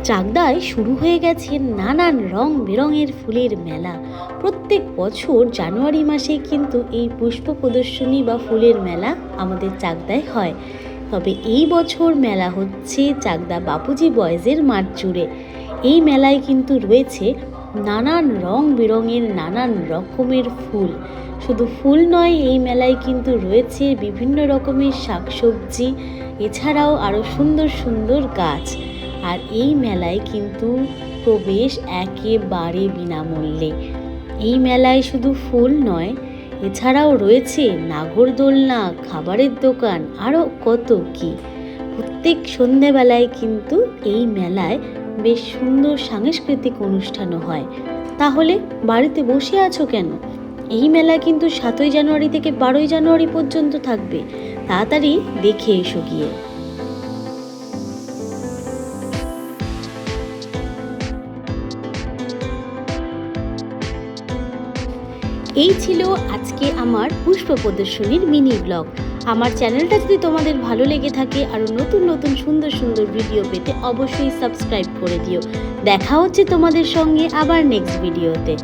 চাকদায় শুরু হয়ে গেছে নানান রং বেরঙের ফুলের মেলা। প্রত্যেক বছর জানুয়ারি মাসে কিন্তু এই পুষ্প প্রদর্শনী বা ফুলের মেলা আমাদের চাকদায় হয়। তবে এই বছর মেলা হচ্ছে চাকদা বাপুজি বয়েজের মাঠ জুড়ে। এই মেলায় কিন্তু রয়েছে নানান রং বেরঙের নানান রকমের ফুল। শুধু ফুল নয়, এই মেলায় কিন্তু রয়েছে বিভিন্ন রকমের শাকসবজি, এছাড়াও আরও সুন্দর সুন্দর গাছ। আর এই মেলায় কিন্তু প্রবেশ একেবারে বিনামূল্যে। এই মেলায় শুধু ফুল নয়, এছাড়াও রয়েছে নাগরদোলনা, খাবারের দোকান, আরও কত কি। প্রত্যেক সন্ধেবেলায় কিন্তু এই মেলায় বেশ সুন্দর সাংস্কৃতিক অনুষ্ঠানও হয়। তাহলে বাড়িতে বসে আছো কেন? এই মেলা কিন্তু 7ই জানুয়ারি থেকে 12ই জানুয়ারি পর্যন্ত থাকবে। তাড়াতাড়ি দেখে এসো গিয়ে। এই ছিল আজকে আমার পুষ্প প্রদর্শনীর মিনি ব্লগ। আমার চ্যানেলটা যদি তোমাদের ভালো লেগে থাকে, আরও নতুন নতুন সুন্দর সুন্দর ভিডিও পেতে অবশ্যই সাবস্ক্রাইব করে দিও। দেখা হচ্ছে তোমাদের সঙ্গে আবার নেক্সট ভিডিওতে।